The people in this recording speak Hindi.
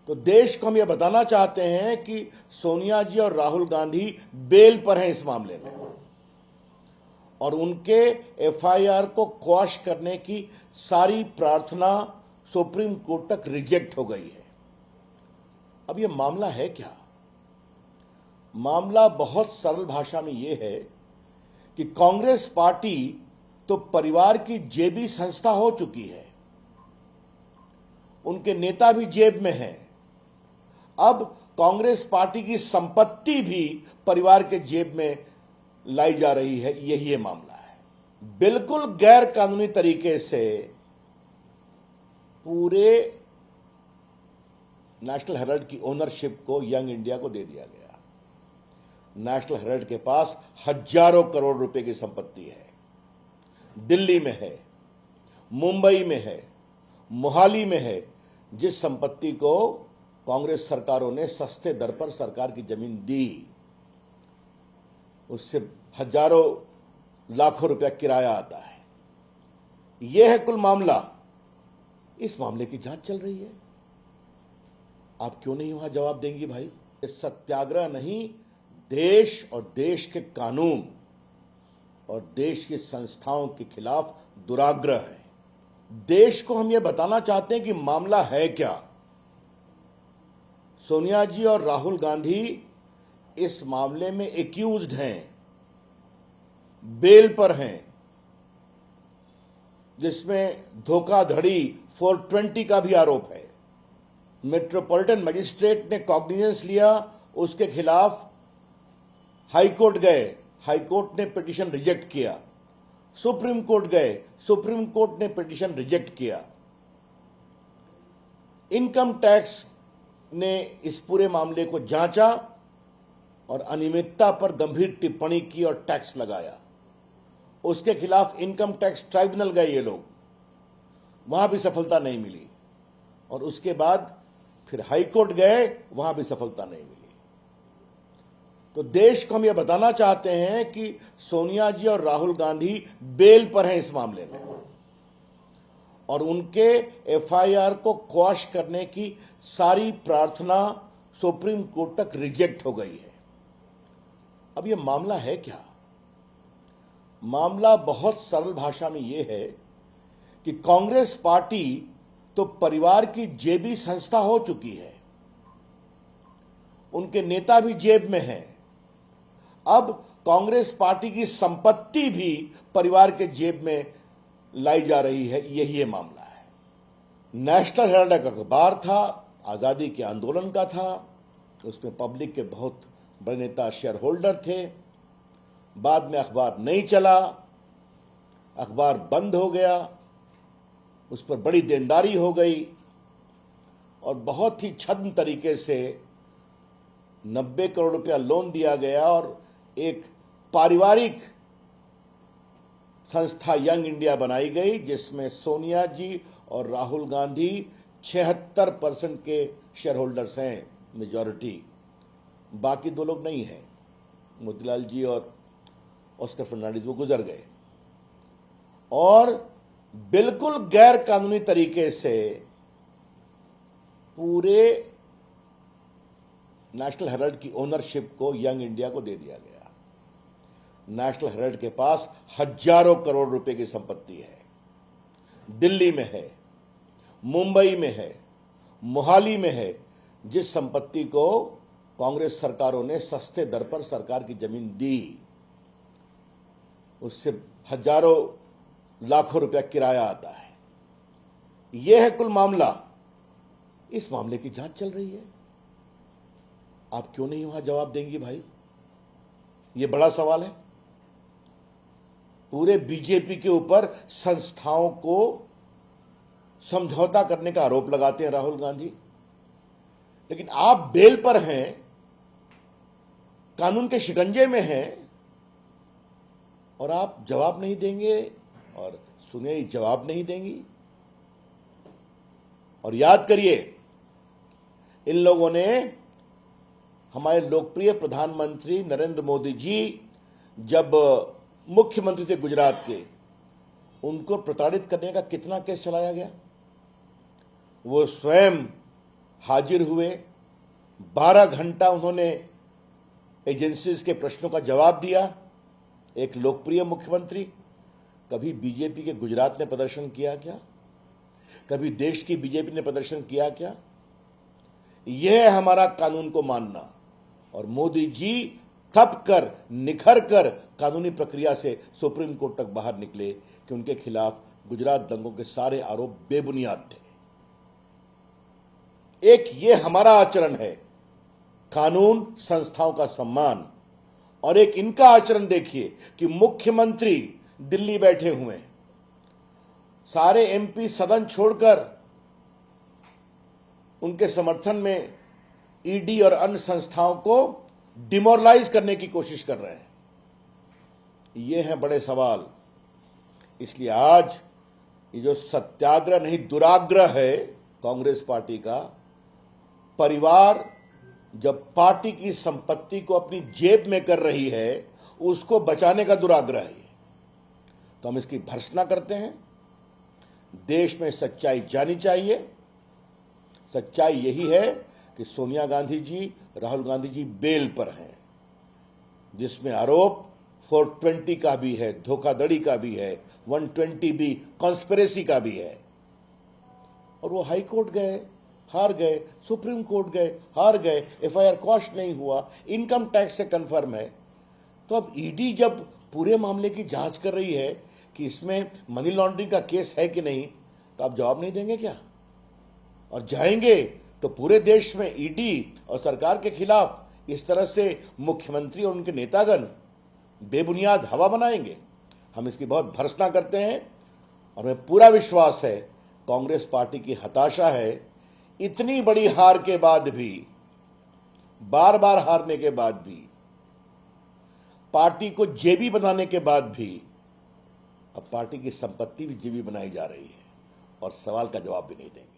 तो देश को हम ये बताना चाहते हैं कि सोनिया जी और राहुल गांधी बेल पर हैं इस मामले में और उनके एफआईआर को क्वॉश करने की सारी प्रार्थना सुप्रीम कोर्ट तक रिजेक्ट हो गई है। अब ये मामला है क्या? मामला बहुत सरल भाषा में यह है कि कांग्रेस पार्टी तो परिवार की जेबी संस्था हो चुकी है, उनके नेता भी जेब में हैं। अब कांग्रेस पार्टी की संपत्ति भी परिवार के जेब में लाई जा रही है, यही ये मामला है। बिल्कुल गैर कानूनी तरीके से पूरे नेशनल हेराल्ड की ओनरशिप को यंग इंडिया को दे दिया गया। नेशनल हेराल्ड के पास हजारों करोड़ रुपए की संपत्ति है, दिल्ली में है, मुंबई में है, मोहाली में है, जिस संपत्ति को कांग्रेस सरकारों ने सस्ते दर पर सरकार की जमीन दी, उससे हजारों लाखों रुपया किराया आता है। यह है कुल मामला। इस मामले की जांच चल रही है। आप क्यों नहीं वहां जवाब देंगी भाई? ये सत्याग्रह नहीं, देश और देश के कानून और देश की संस्थाओं के खिलाफ दुराग्रह है। देश को हम ये बताना चाहते हैं कि मामला है क्या। सोनिया जी और राहुल गांधी इस मामले में एक्यूज्ड हैं, बेल पर हैं, जिसमें धोखाधड़ी 420 का भी आरोप है। मेट्रोपॉलिटन मजिस्ट्रेट ने कॉग्निजेंस लिया, उसके खिलाफ हाईकोर्ट गए, हाईकोर्ट ने पिटीशन रिजेक्ट किया। सुप्रीम कोर्ट गए, सुप्रीम कोर्ट ने पिटीशन रिजेक्ट किया। इनकम टैक्स ने इस पूरे मामले को जांचा और अनियमितता पर गंभीर टिप्पणी की और टैक्स लगाया। उसके खिलाफ इनकम टैक्स ट्राइब्यूनल गए ये लोग, वहां भी सफलता नहीं मिली। और उसके बाद फिर हाईकोर्ट गए, वहां भी सफलता नहीं मिली। तो देश को हम ये बताना चाहते हैं कि सोनिया जी और राहुल गांधी बेल पर हैं इस मामले में और उनके एफआईआर को क्वॉश करने की सारी प्रार्थना सुप्रीम कोर्ट तक रिजेक्ट हो गई है। अब ये मामला है क्या? मामला बहुत सरल भाषा में यह है कि कांग्रेस पार्टी तो परिवार की जेबी संस्था हो चुकी है, उनके नेता भी जेब में हैं। अब कांग्रेस पार्टी की संपत्ति भी परिवार के जेब में लाई जा रही है, यही ये मामला है। नेशनल हेराल्ड एक अखबार था, आजादी के आंदोलन का था, उसमें पब्लिक के बहुत बड़े नेता शेयर होल्डर थे। बाद में अखबार नहीं चला, अखबार बंद हो गया, उस पर बड़ी देनदारी हो गई और बहुत ही छद्म तरीके से 90 करोड़ रुपया लोन दिया गया और एक पारिवारिक संस्था यंग इंडिया बनाई गई, जिसमें सोनिया जी और राहुल गांधी 76% के शेयर होल्डर्स हैं, मेजॉरिटी। बाकी दो लोग नहीं हैं, मोतीलाल जी और ऑस्कर फर्नांडिस, वो गुजर गए। और बिल्कुल गैर कानूनी तरीके से पूरे नेशनल हेराल्ड की ओनरशिप को यंग इंडिया को दे दिया गया। नेशनल हेराल्ड के पास हजारों करोड़ रुपए की संपत्ति है, दिल्ली में है, मुंबई में है, मोहाली में है, जिस संपत्ति को कांग्रेस सरकारों ने सस्ते दर पर सरकार की जमीन दी, उससे हजारों लाखों रुपया किराया आता है। यह है कुल मामला। इस मामले की जांच चल रही है। आप क्यों नहीं वहां जवाब देंगी भाई? यह बड़ा सवाल है। पूरे बीजेपी के ऊपर संस्थाओं को समझौता करने का आरोप लगाते हैं राहुल गांधी, लेकिन आप बेल पर हैं, कानून के शिकंजे में हैं और आप जवाब नहीं देंगे और सुने जवाब नहीं देंगी। और याद करिए, इन लोगों ने हमारे लोकप्रिय प्रधानमंत्री नरेंद्र मोदी जी जब मुख्यमंत्री थे गुजरात के, उनको प्रताड़ित करने का कितना केस चलाया गया। वो स्वयं हाजिर हुए, 12 घंटा उन्होंने एजेंसीज के प्रश्नों का जवाब दिया। एक लोकप्रिय मुख्यमंत्री। कभी बीजेपी के गुजरात ने प्रदर्शन किया क्या? कभी देश की बीजेपी ने प्रदर्शन किया क्या? यह है हमारा कानून को मानना। और मोदी जी थप कर, निखर कर कानूनी प्रक्रिया से सुप्रीम कोर्ट तक बाहर निकले कि उनके खिलाफ गुजरात दंगों के सारे आरोप बेबुनियाद थे। एक ये हमारा आचरण है, कानून, संस्थाओं का सम्मान। और एक इनका आचरण देखिए कि मुख्यमंत्री दिल्ली बैठे हुए हैं, सारे एमपी सदन छोड़कर उनके समर्थन में ईडी और अन्य संस्थाओं को डिमोरलाइज करने की कोशिश कर रहे हैं। ये हैं बड़े सवाल। इसलिए आज ये जो सत्याग्रह नहीं दुराग्रह है कांग्रेस पार्टी का, परिवार जब पार्टी की संपत्ति को अपनी जेब में कर रही है, उसको बचाने का दुराग्रह है। तो हम इसकी भर्त्सना करते हैं। देश में सच्चाई जानी चाहिए। सच्चाई यही है कि सोनिया गांधी जी, राहुल गांधी जी बेल पर हैं, जिसमें आरोप 420 का भी है, धोखाधड़ी का भी है, 120 भी कॉन्स्पिरेसी का भी है। और वो हाई कोर्ट गए, हार गए, सुप्रीम कोर्ट गए, हार गए, एफआईआर क्वॉश नहीं हुआ, इनकम टैक्स से कंफर्म है। तो अब ईडी जब पूरे मामले की जांच कर रही है कि इसमें मनी लॉन्ड्रिंग का केस है कि नहीं, तो आप जवाब नहीं देंगे क्या? और जाएंगे तो पूरे देश में ईडी और सरकार के खिलाफ इस तरह से मुख्यमंत्री और उनके नेतागण बेबुनियाद हवा बनाएंगे। हम इसकी बहुत भर्त्सना करते हैं। और हमें पूरा विश्वास है कांग्रेस पार्टी की हताशा है, इतनी बड़ी हार के बाद भी, बार बार हारने के बाद भी, पार्टी को जेबी बनाने के बाद भी, अब पार्टी की संपत्ति भी जेबी बनाई जा रही है और सवाल का जवाब भी नहीं देंगे।